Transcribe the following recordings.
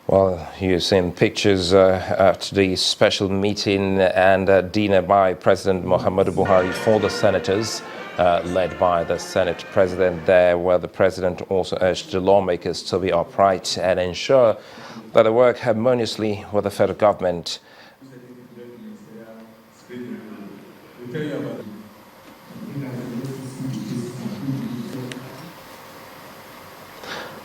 Well, you've seen pictures at the special meeting and dinner by President Muhammadu Buhari for the senators, led by the Senate President there, where the President also urged the lawmakers to be upright and ensure that they work harmoniously with the federal government.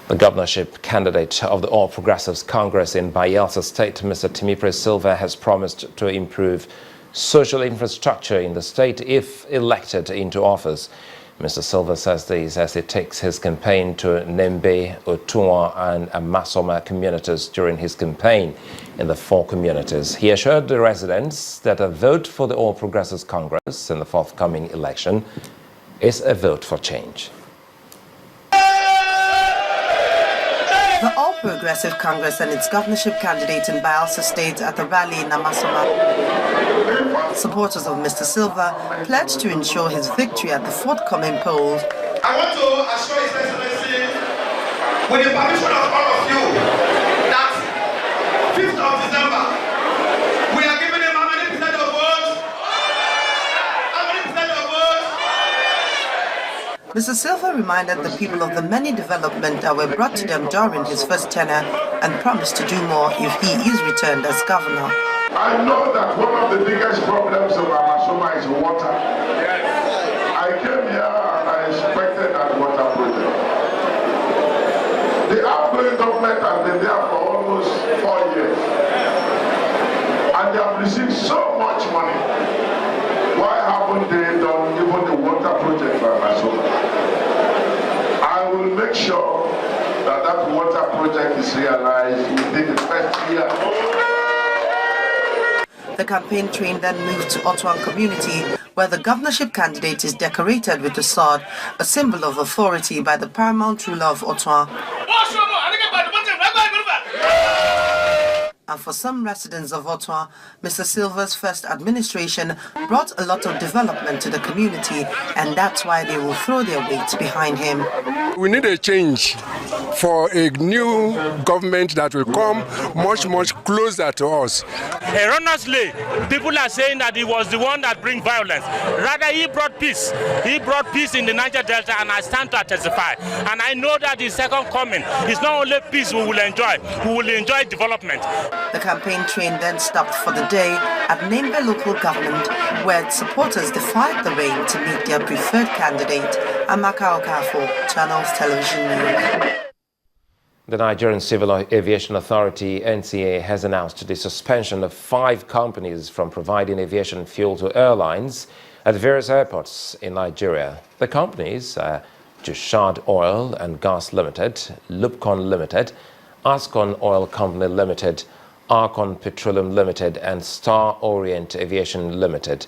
The governorship candidate of the All Progressives Congress in Bayelsa State, Mr. Pt.3 Sylva, has promised to improve social infrastructure in the state if elected into office. Mr. Sylva says this as he takes his campaign to Nembe, Otua and Amasoma communities during his campaign in the 4 communities. He assured the residents that a vote for the All Progressives Congress in the forthcoming election is a vote for change. The All Progressive Congress and its governorship candidate in Bayelsa State at the rally in Amasoma. Supporters of Mr. Sylva pledged to ensure his victory at the forthcoming polls. I want to assure His Excellency, with the permission of all of you, that 5th of December, we are giving him how many percent of votes? How many percent of votes? Mr. Sylva reminded the people of the many developments that were brought to them during his first tenure and promised to do more if he is returned as governor. I know that one of the biggest problems of Amasoma is water. I came here and I inspected that water project. The outgoing government has been there for almost 4 years. And they have received so much money. Why haven't they done even the water project for Amasoma? I will make sure that that water project is realized within the first year. The campaign train then moved to Otuan community, where the governorship candidate is decorated with the sword, a symbol of authority by the paramount ruler of Otuan. And for some residents of Otuan, Mr. Sylva's first administration brought a lot of development to the community, and that's why they will throw their weight behind him. We need a change for a new government that will come much closer to us. Erroneously, people are saying that he was the one that bring violence. Rather, he brought peace. He brought peace in the Niger Delta, and I stand to testify. And I know that the second coming is not only peace we will enjoy development. The campaign train then stopped for the day at Nembe local government, where its supporters defied the rain to meet their preferred candidate, Amaka Okafo, Channels Television News. The Nigerian Civil Aviation Authority, NCA, has announced the suspension of 5 companies from providing aviation fuel to airlines at various airports in Nigeria. The companies are Jushad Oil and Gas Limited, Lupcon Limited, Ascon Oil Company Limited, Arcon Petroleum Limited and Star Orient Aviation Limited.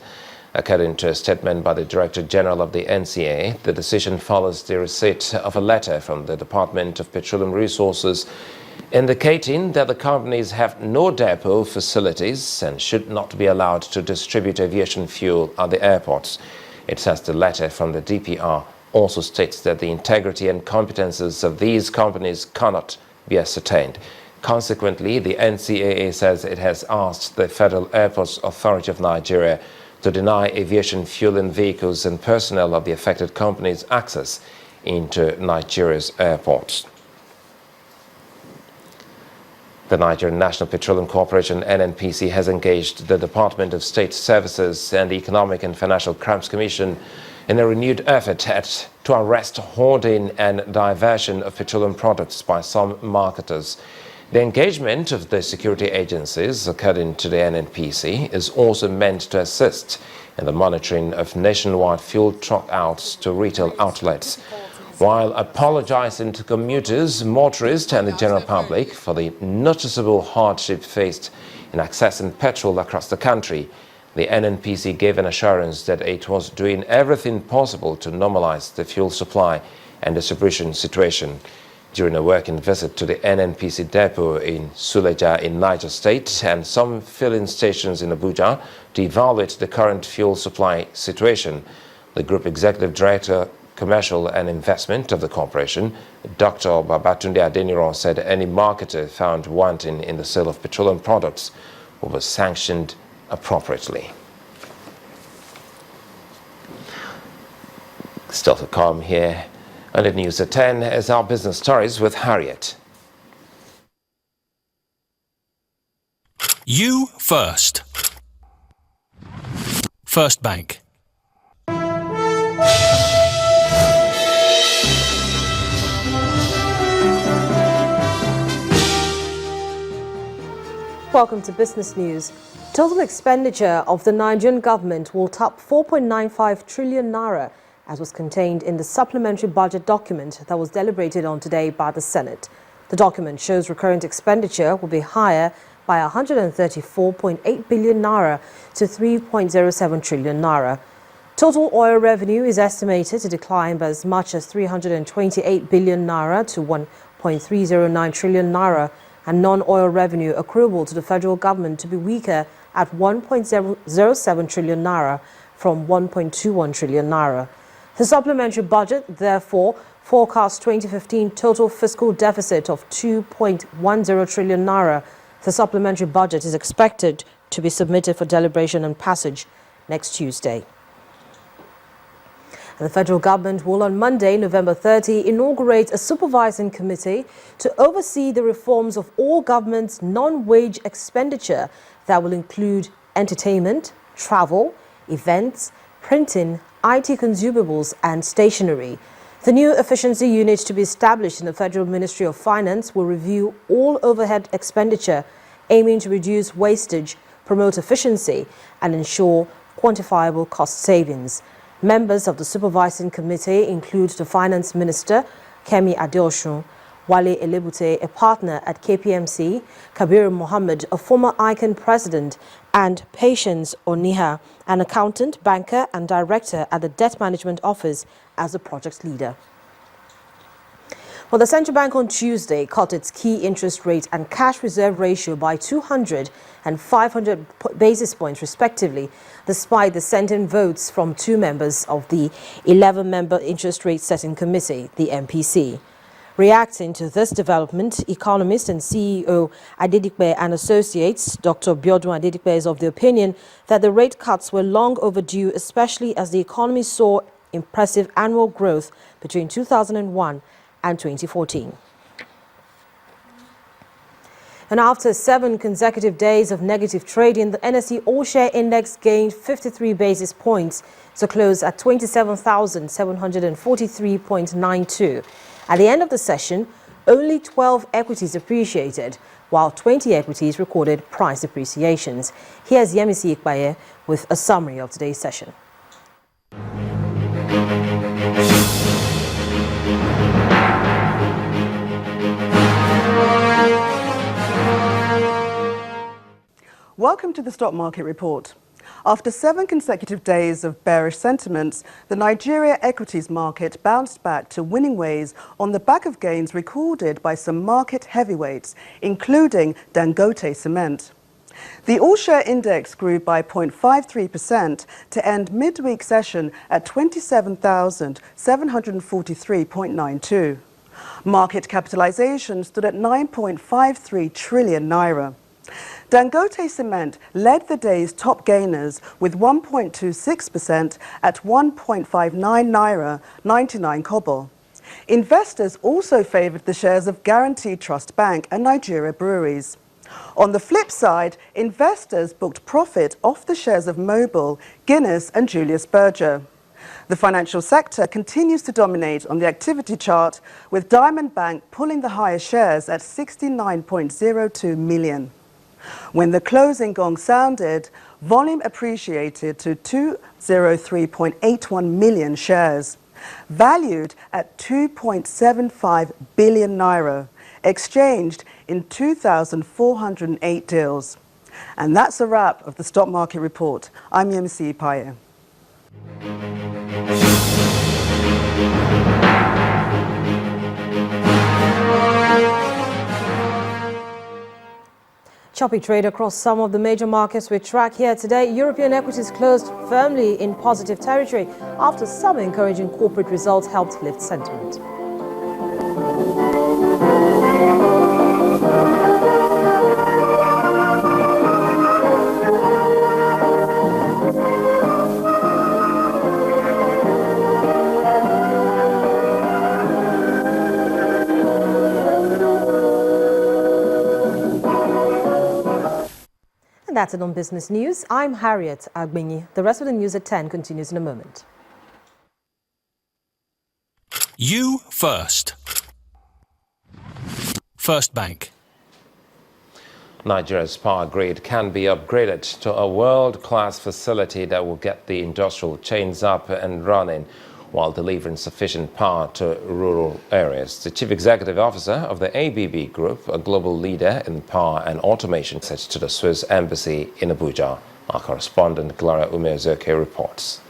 According to a statement by the Director General of the NCA, the decision follows the receipt of a letter from the Department of Petroleum Resources indicating that the companies have no depot facilities and should not be allowed to distribute aviation fuel at the airports. It says the letter from the DPR also states that the integrity and competences of these companies cannot be ascertained. Consequently, the NCAA says it has asked the Federal Airports Authority of Nigeria to deny aviation fuel in vehicles and personnel of the affected companies access into Nigeria's airports. The Nigerian National Petroleum Corporation, NNPC, has engaged the Department of State Services and the Economic and Financial Crimes Commission in a renewed effort to arrest hoarding and diversion of petroleum products by some marketers. The engagement of the security agencies, according to the NNPC, is also meant to assist in the monitoring of nationwide fuel truck outs to retail outlets, while apologizing to commuters, motorists and the general public for the noticeable hardship faced in accessing petrol across the country. The NNPC gave an assurance that it was doing everything possible to normalize the fuel supply and distribution situation. During a working visit to the NNPC depot in Suleja in Niger State and some filling stations in Abuja to evaluate the current fuel supply situation, the Group Executive Director Commercial and Investment of the corporation, Dr. Babatunde Adeniran, said any marketer found wanting in the sale of petroleum products will be sanctioned appropriately. Still to come here on the News at 10 is our business stories with Harriet. You first. First Bank. Welcome to Business News. Total expenditure of the Nigerian government will top 4.95 trillion naira, as was contained in the supplementary budget document that was deliberated on today by the Senate. The document shows recurrent expenditure will be higher by 134.8 billion naira to 3.07 trillion naira. Total oil revenue is estimated to decline by as much as 328 billion naira to 1.309 trillion naira, and non-oil revenue accruable to the federal government to be weaker at 1.007 trillion naira from 1.21 trillion naira. The supplementary budget, therefore, forecasts 2015 total fiscal deficit of 2.10 trillion naira. The supplementary budget is expected to be submitted for deliberation and passage next Tuesday. And the federal government will on Monday, November 30, inaugurate a supervising committee to oversee the reforms of all government's non-wage expenditure that will include entertainment, travel, events, printing, IT consumables and stationery. The new efficiency unit to be established in the Federal Ministry of Finance will review all overhead expenditure, aiming to reduce wastage, promote efficiency and ensure quantifiable cost savings. Members of the supervising committee include the Finance Minister, Kemi Adeosun, Wale Elebute, a partner at KPMC, Kabir Mohammed, a former ICANN president, and Patience Oniha, an accountant, banker and director at the Debt Management Office as the project leader. Well, the central bank on Tuesday cut its key interest rate and cash reserve ratio by 200 and 500 basis points respectively, despite dissenting votes from two members of the 11-member interest rate setting committee, the MPC. Reacting to this development, economist and CEO Adedipe and Associates, Dr. Biodun Adedipe, is of the opinion that the rate cuts were long overdue, especially as the economy saw impressive annual growth between 2001 and 2014. And after 7 consecutive days of negative trading, the NSE All-Share Index gained 53 basis points to close at 27,743.92. At the end of the session, only 12 equities appreciated, while 20 equities recorded price appreciations. Here's Yemisi Ikpaye with a summary of today's session. Welcome to the Stock Market Report. After 7 consecutive days of bearish sentiments, the Nigeria equities market bounced back to winning ways on the back of gains recorded by some market heavyweights, including Dangote Cement. The all-share index grew by 0.53% to end midweek session at 27,743.92. Market capitalization stood at 9.53 trillion naira. Dangote Cement led the day's top gainers with 1.26% at 1.59 naira 99 kobo. Investors also favoured the shares of Guaranteed Trust Bank and Nigeria Breweries. On the flip side, investors booked profit off the shares of Mobil, Guinness and Julius Berger. The financial sector continues to dominate on the activity chart, with Diamond Bank pulling the highest shares at 69.02 million. When the closing gong sounded, volume appreciated to 203.81 million shares, valued at 2.75 billion naira, exchanged in 2,408 deals. And that's a wrap of the Stock Market Report. I'm Yemisi Ikpaye. Choppy trade across some of the major markets we track here today. European equities closed firmly in positive territory after some encouraging corporate results helped lift sentiment. And that's it on Business News. I'm Harriet Agbinyi. The rest of the news at 10 continues in a moment. You first. First Bank. Nigeria's power grid can be upgraded to a world-class facility that will get the industrial chains up and running while delivering sufficient power to rural areas. The Chief Executive Officer of the ABB Group, a global leader in power and automation, said to the Swiss Embassy in Abuja. Our correspondent Gloria Umeozoke reports.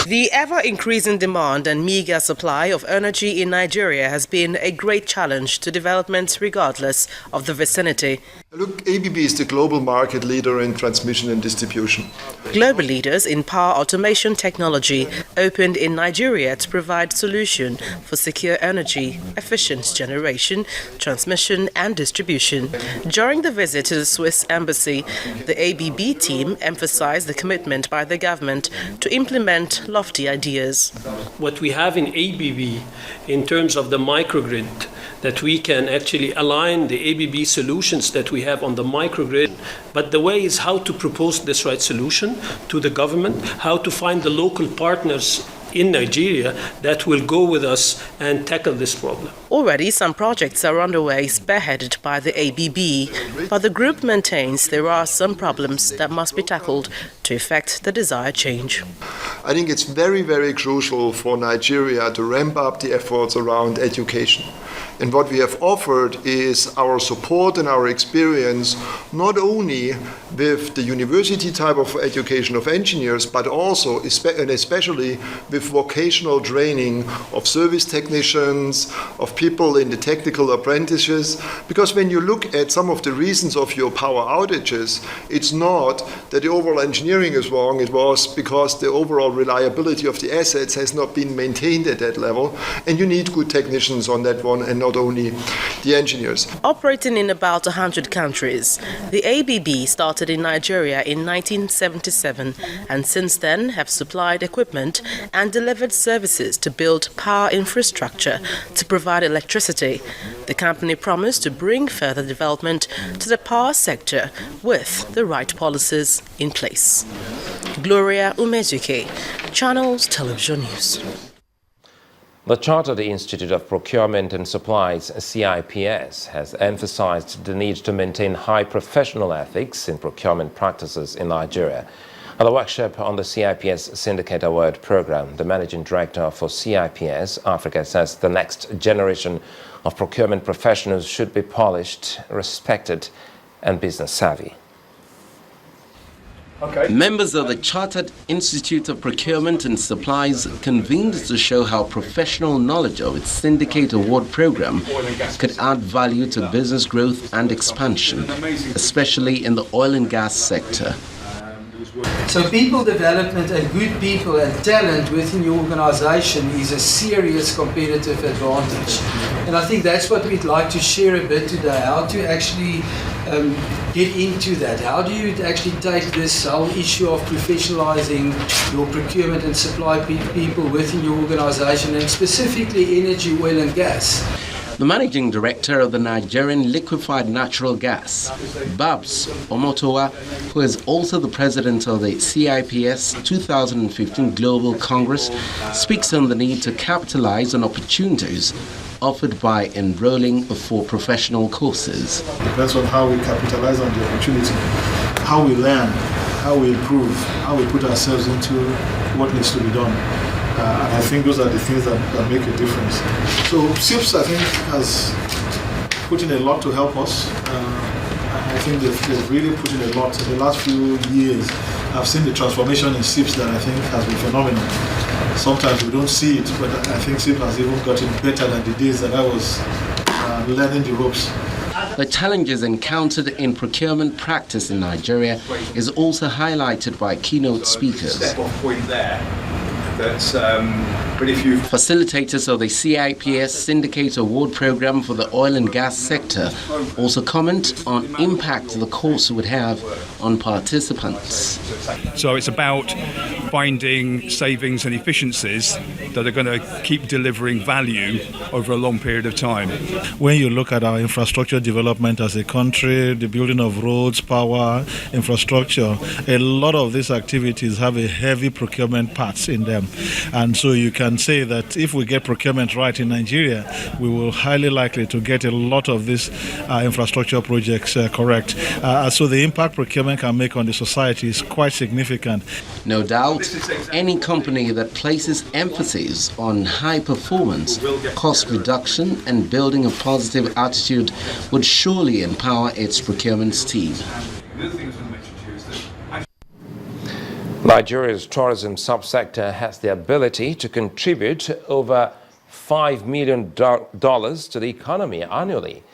The ever-increasing demand and meager supply of energy in Nigeria has been a great challenge to development regardless of the vicinity. Look, ABB is the global market leader in transmission and distribution. Global leaders in power automation technology opened in Nigeria to provide solutions for secure energy, efficient generation, transmission and distribution. During the visit to the Swiss Embassy, the ABB team emphasized the commitment by the government to implement lofty ideas. What we have in ABB in terms of the microgrid, that we can actually align the ABB solutions that we have on the microgrid. But the way is how to propose this right solution to the government, how to find the local partners in Nigeria that will go with us and tackle this problem. Already some projects are underway spearheaded by the ABB, but the group maintains there are some problems that must be tackled to effect the desired change. I think it's very, very crucial for Nigeria to ramp up the efforts around education. And what we have offered is our support and our experience, not only with the university type of education of engineers, but also and especially with vocational training of service technicians, of people in the technical apprentices. Because when you look at some of the reasons of your power outages, it's not that the overall engineering is wrong, it was because the overall reliability of the assets has not been maintained at that level. And you need good technicians on that one and not only the engineers. Operating in about 100 countries, the ABB started in Nigeria in 1977 and since then have supplied equipment and delivered services to build power infrastructure to provide electricity. The company promised to bring further development to the power sector with the right policies in place. Gloria Umezuke, Channels Television News. The Chartered Institute of Procurement and Supplies, CIPS, has emphasized the need to maintain high professional ethics in procurement practices in Nigeria. At a workshop on the CIPS Syndicate Award program, the managing director for CIPS Africa says the next generation of procurement professionals should be polished, respected, and business savvy. Members of the Chartered Institute of Procurement and Supplies convened to show how professional knowledge of its Syndicate Award program could add value to business growth and expansion, especially in the oil and gas sector. So people development and good people and talent within your organization is a serious competitive advantage. And I think that's what we'd like to share a bit today, how to actually get into that. How do you actually take this whole issue of professionalizing your procurement and supply people within your organization, and specifically energy, oil and gas? The managing director of the Nigerian Liquefied Natural Gas, Babs Omotowa, who is also the president of the CIPS 2015 Global Congress, speaks on the need to capitalize on opportunities offered by enrolling for professional courses. It depends on how we capitalize on the opportunity, how we learn, how we improve, how we put ourselves into what needs to be done. And I think those are the things that make a difference. So SIPS, I think, has put in a lot to help us. I think they've really put in a lot in the last few years. I've seen the transformation in SIPs that I think has been phenomenal. Sometimes we don't see it, but I think SIP has even gotten better than the days that I was learning the ropes. The challenges encountered in procurement practice in Nigeria is also highlighted by keynote speakers. Facilitators of the CIPS Syndicate Award Program for the oil and gas sector also comment on impact the course would have on participants. So it's about finding savings and efficiencies that are going to keep delivering value over a long period of time. When you look at our infrastructure development as a country, the building of roads, power, infrastructure, a lot of these activities have a heavy procurement parts in them. And so you can say that if we get procurement right in Nigeria, we will highly likely to get a lot of these infrastructure projects correct. So the impact procurement can make on the society is quite significant. No doubt, any company that places emphasis on high performance, cost reduction and building a positive attitude would surely empower its procurement team. Nigeria's tourism subsector has the ability to contribute over $5 million to the economy annually.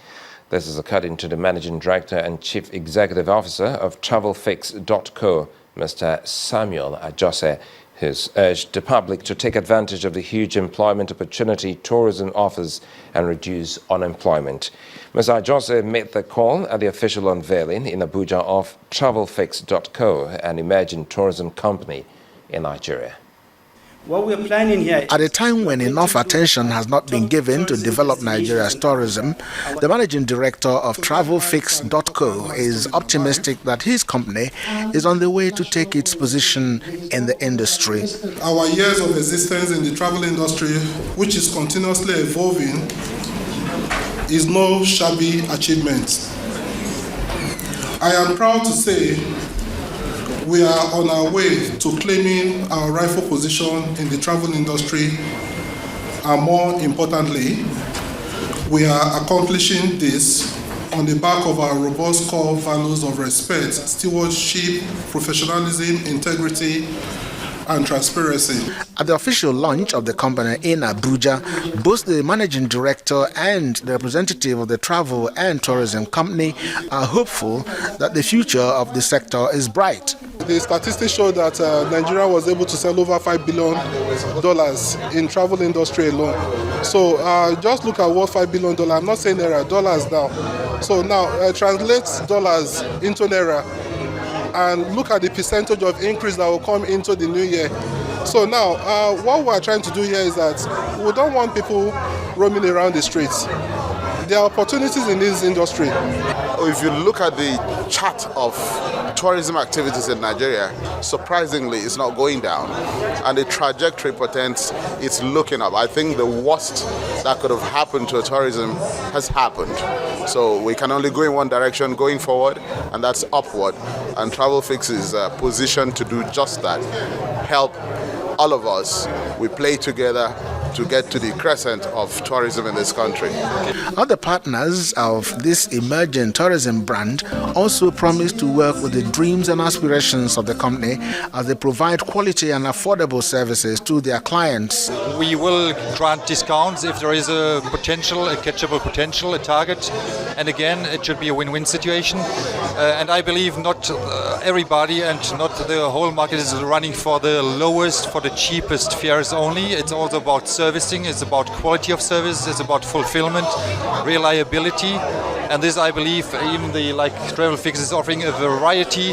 This is according to the Managing Director and Chief Executive Officer of TravelFix.co, Mr. Samuel Ajose, who's urged the public to take advantage of the huge employment opportunity tourism offers and reduce unemployment. Mr. Ajose made the call at the official unveiling in Abuja of TravelFix.co, an emerging tourism company in Nigeria. What we're planning here, at a time when enough attention has not been given to develop Nigeria's tourism, the managing director of TravelFix.co is optimistic that his company is on the way to take its position in the industry. Our years of existence in the travel industry, which is continuously evolving, is no shabby achievement. I am proud to say we are on our way to claiming our rightful position in the travel industry, and more importantly, we are accomplishing this on the back of our robust core values of respect, stewardship, professionalism, integrity, and transparency. At the official launch of the company in Abuja, both the managing director and the representative of the travel and tourism company are hopeful that the future of the sector is bright. The statistics show that Nigeria was able to sell over $5 billion in travel industry alone. So just look at what $5 billion, I'm not saying naira, dollars now. So now translate dollars into naira and look at the percentage of increase that will come into the new year. So now, what we're trying to do here is that we don't want people roaming around the streets. There are opportunities in this industry. If you look at the chart of tourism activities in Nigeria, surprisingly, it's not going down. And the trajectory portends it's looking up. I think the worst that could have happened to tourism has happened. So we can only go in one direction going forward, and that's upward. And TravelFix is positioned to do just that. Help all of us. We play together to get to the crescent of tourism in this country. Other partners of this emerging tourism brand also promise to work with the dreams and aspirations of the company as they provide quality and affordable services to their clients. We will grant discounts if there is a potential, a catchable potential, a target. And again, it should be a win-win situation. And I believe not everybody and not the whole market is running for the lowest, for the cheapest fares only. It's also about servicing, it's about quality of service, it's about fulfillment, reliability, and this I believe even the TravelFix is offering a variety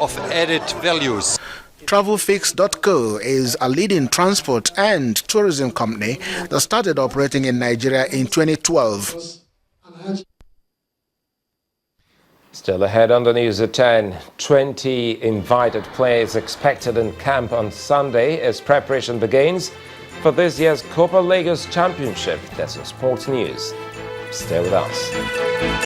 of added values. TravelFix.co is a leading transport and tourism company that started operating in Nigeria in 2012. Still ahead on the news at 10, 20 invited players expected in camp on Sunday as preparation begins for this year's Copa Lagos Championship. That's your sports news. Stay with us.